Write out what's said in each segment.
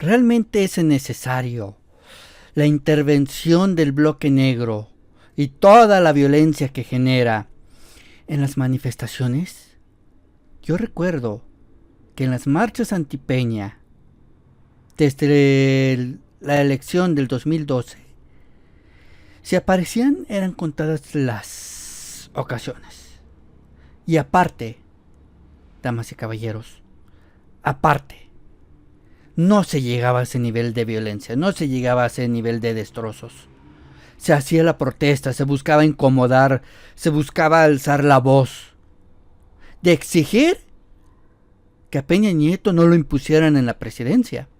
¿Realmente es necesario la intervención del bloque negro y toda la violencia que genera en las manifestaciones? Yo recuerdo que en las marchas anti-Peña, desde la elección del 2012, si aparecían eran contadas las ocasiones. Y aparte, damas y caballeros, aparte, no se llegaba a ese nivel de violencia, no se llegaba a ese nivel de destrozos. Se hacía la protesta, se buscaba incomodar, se buscaba alzar la voz, de exigir que a Peña Nieto no lo impusieran en la presidencia.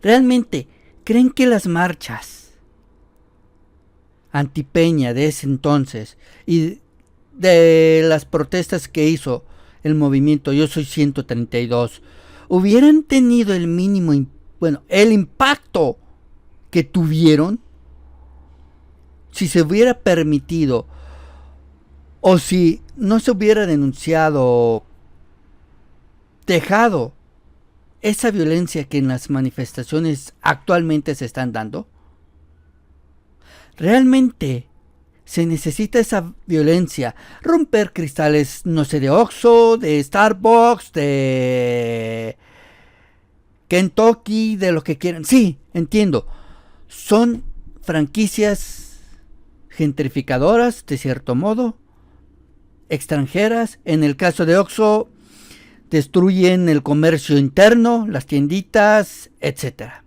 ¿Realmente creen que las marchas anti-Peña de ese entonces y de las protestas que hizo el movimiento Yo Soy 132 hubieran tenido el mínimo, el impacto que tuvieron si se hubiera permitido o si no se hubiera denunciado, dejado esa violencia que en las manifestaciones actualmente se están dando? Realmente se necesita esa violencia, romper cristales, no sé, de Oxxo, de Starbucks, de Kentucky, de lo que quieran. Sí, entiendo, son franquicias gentrificadoras, de cierto modo, extranjeras. En el caso de Oxxo, destruyen el comercio interno, las tienditas, etcétera.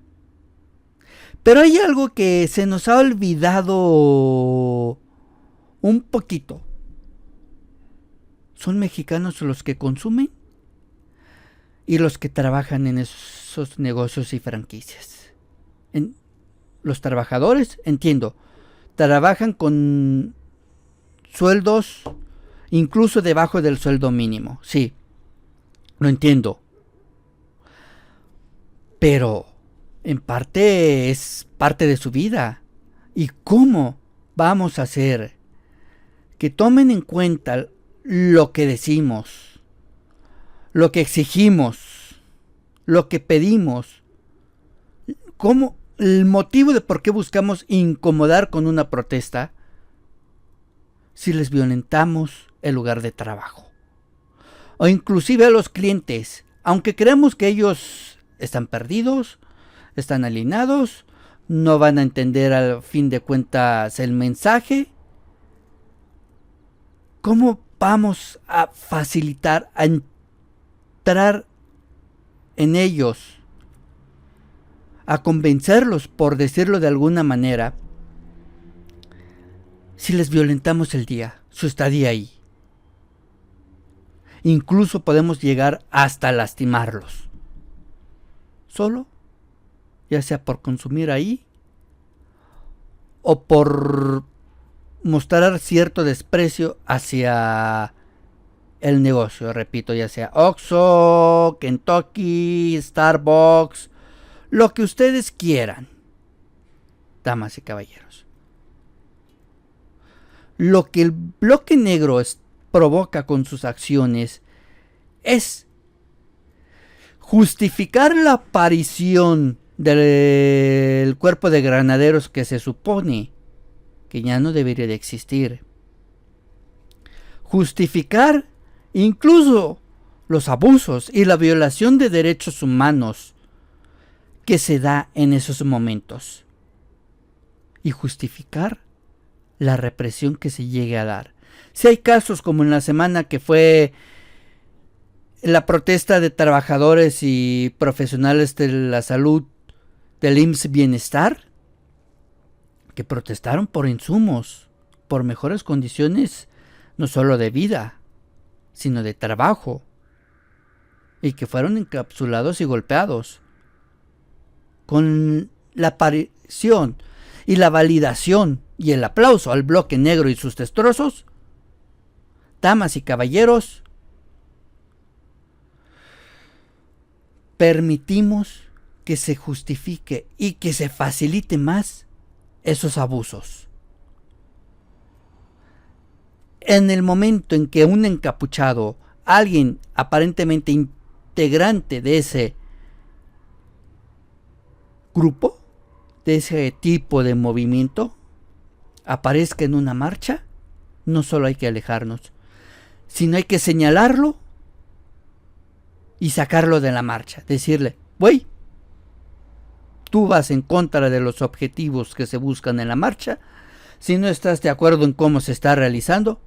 Pero hay algo que se nos ha olvidado un poquito. Son mexicanos los que consumen y los que trabajan en esos negocios y franquicias. Los trabajadores, entiendo, trabajan con sueldos incluso debajo del sueldo mínimo. Sí, lo entiendo. Pero en parte es parte de su vida. ¿Y cómo vamos a hacer que tomen en cuenta lo que decimos, lo que exigimos, lo que pedimos? ¿Cómo el motivo de por qué buscamos incomodar con una protesta si les violentamos el lugar de trabajo? O inclusive a los clientes, aunque creemos que ellos están perdidos, están alienados, no van a entender al fin de cuentas el mensaje. ¿Cómo vamos a facilitar, a entrar en ellos, a convencerlos, por decirlo de alguna manera, si les violentamos el día, su estadía ahí? Incluso podemos llegar hasta lastimarlos. Solo, ya sea por consumir ahí o por mostrar cierto desprecio hacia el negocio, repito, ya sea Oxxo, Kentucky, Starbucks, lo que ustedes quieran, damas y caballeros. Lo que el bloque negro provoca con sus acciones es justificar la aparición del cuerpo de granaderos que se supone que ya no debería de existir. Justificar incluso los abusos y la violación de derechos humanos que se da en esos momentos. Y justificar la represión que se llegue a dar. Si hay casos como en la semana que fue la protesta de trabajadores y profesionales de la salud del IMSS Bienestar, que protestaron por insumos, por mejores condiciones, no solo de vida, sino de trabajo, y que fueron encapsulados y golpeados. Con la aparición y la validación y el aplauso al bloque negro y sus destrozos, damas y caballeros, permitimos que se justifique y que se facilite más esos abusos. En el momento en que un encapuchado, alguien aparentemente integrante de ese grupo, de ese tipo de movimiento, aparezca en una marcha, no solo hay que alejarnos, sino hay que señalarlo y sacarlo de la marcha. Decirle, güey, tú vas en contra de los objetivos que se buscan en la marcha. Si no estás de acuerdo en cómo se está realizando,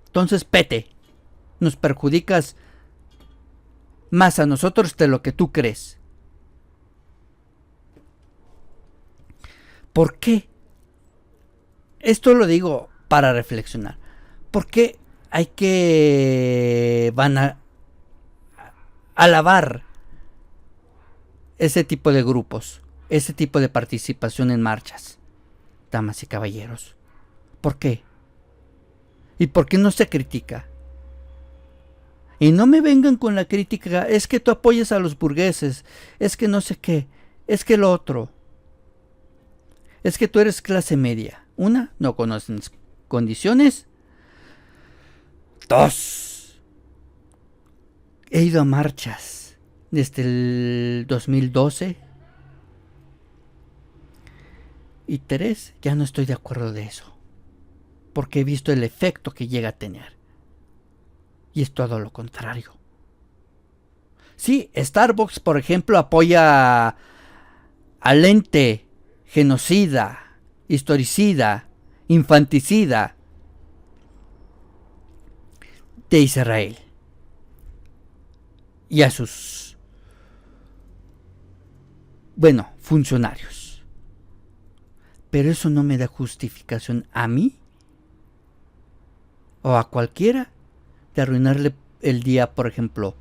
entonces pete. Nos perjudicas más a nosotros de lo que tú crees. ¿Por qué? Esto lo digo para reflexionar. ¿Por qué hay que alabar ese tipo de grupos, ese tipo de participación en marchas, damas y caballeros? ¿Por qué? ¿Y por qué no se critica? Y no me vengan con la crítica, es que tú apoyas a los burgueses, es que no sé qué, es que lo otro. Es que tú eres clase media. Una, no conoces condiciones. Dos, he ido a marchas desde el 2012. Y tres, ya no estoy de acuerdo de eso. Porque he visto el efecto que llega a tener. Y es todo lo contrario. Sí, Starbucks, por ejemplo, apoya al ente genocida, historicida, infanticida de Israel. Y a sus, funcionarios. Pero eso no me da justificación a mí o a cualquiera de arruinarle el día, por ejemplo,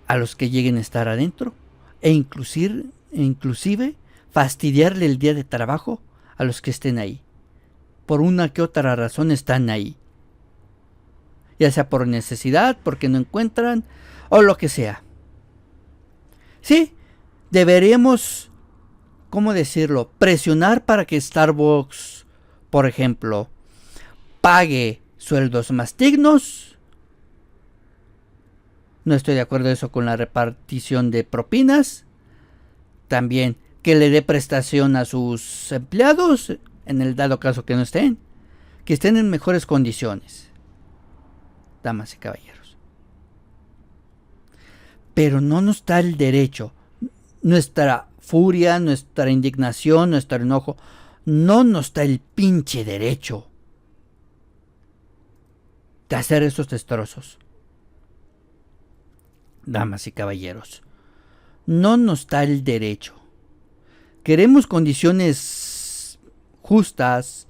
a los que lleguen a estar adentro e inclusive fastidiarle el día de trabajo a los que estén ahí. Por una que otra razón están ahí. Ya sea por necesidad, porque no encuentran o lo que sea. Sí, deberíamos, ¿cómo decirlo?, presionar para que Starbucks, por ejemplo, pague sueldos más dignos. No estoy de acuerdo eso con la repartición de propinas. También que le dé prestación a sus empleados, en el dado caso que no estén. Que estén en mejores condiciones, damas y caballeros. Pero no nos da el derecho, nuestra furia, nuestra indignación, nuestro enojo, no nos da el pinche derecho de hacer esos destrozos. Damas y caballeros, no nos da el derecho. Queremos condiciones justas,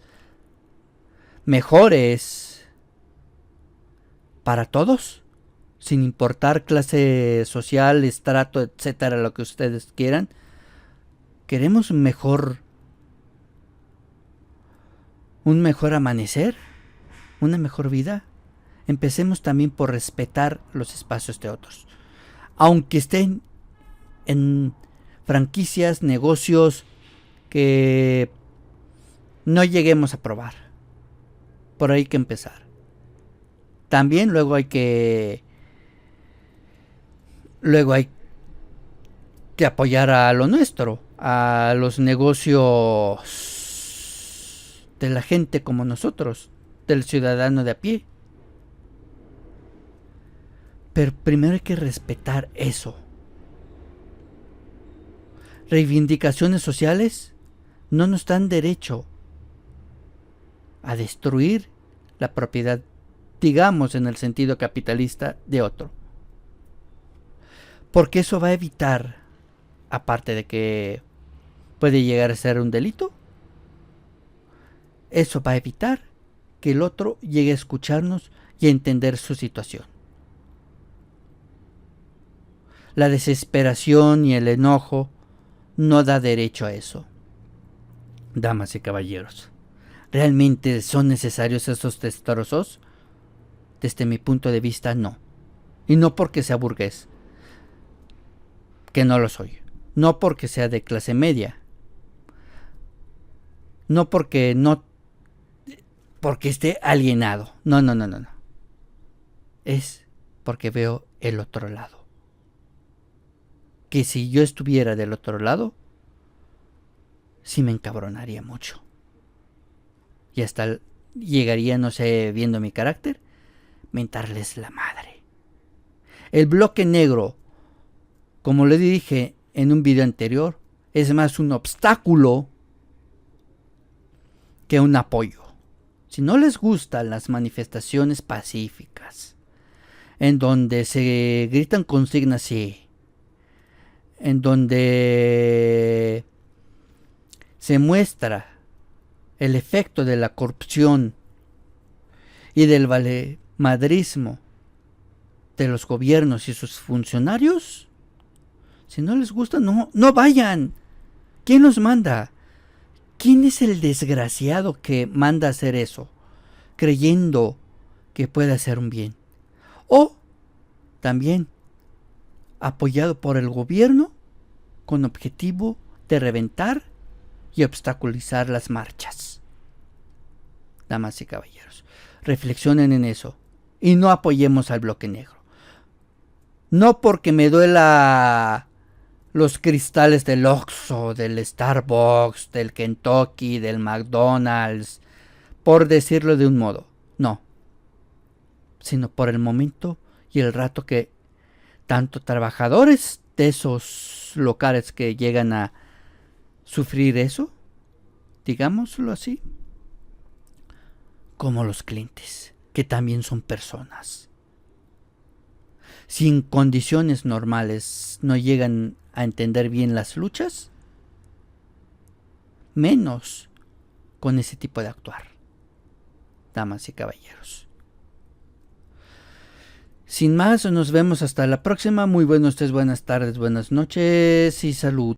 mejores para todos, sin importar clase social, estrato, etcétera, lo que ustedes quieran. Queremos un mejor amanecer, una mejor vida. Empecemos también por respetar los espacios de otros, aunque estén en franquicias, negocios que no lleguemos a probar. Por ahí hay que empezar. También luego hay que apoyar a lo nuestro, a los negocios de la gente como nosotros, del ciudadano de a pie. Pero primero hay que respetar eso. Reivindicaciones sociales no nos dan derecho a destruir la propiedad, digamos en el sentido capitalista, de otro. Porque eso va a evitar, aparte de que puede llegar a ser un delito, eso va a evitar que el otro llegue a escucharnos y a entender su situación. La desesperación y el enojo no da derecho a eso. Damas y caballeros, ¿realmente son necesarios esos destrozos? Desde mi punto de vista, no. Y no porque sea burgués, que no lo soy. No porque sea de clase media. No porque esté alienado. No. Es porque veo el otro lado. que si yo estuviera del otro lado, sí me encabronaría mucho. Y hasta llegaría, no sé, viendo mi carácter, mentarles la madre. El bloque negro, como le dije en un video anterior, es más un obstáculo que un apoyo. Si no les gustan las manifestaciones pacíficas, en donde se gritan consignas así, en donde se muestra el efecto de la corrupción y del valemadrismo de los gobiernos y sus funcionarios, si no les gusta, no vayan. ¿Quién los manda? ¿Quién es el desgraciado que manda a hacer eso, creyendo que puede hacer un bien? O también apoyado por el gobierno con objetivo de reventar y obstaculizar las marchas. Damas y caballeros, reflexionen en eso y no apoyemos al bloque negro. No porque me duela los cristales del Oxxo, del Starbucks, del Kentucky, del McDonald's, por decirlo de un modo, no, sino por el momento y el rato que tanto trabajadores de esos locales que llegan a sufrir eso, digámoslo así, como los clientes, que también son personas. Si en condiciones normales no llegan a entender bien las luchas, menos con ese tipo de actuar, damas y caballeros. Sin más, nos vemos hasta la próxima. Muy buenos días, buenas tardes, buenas noches y salud.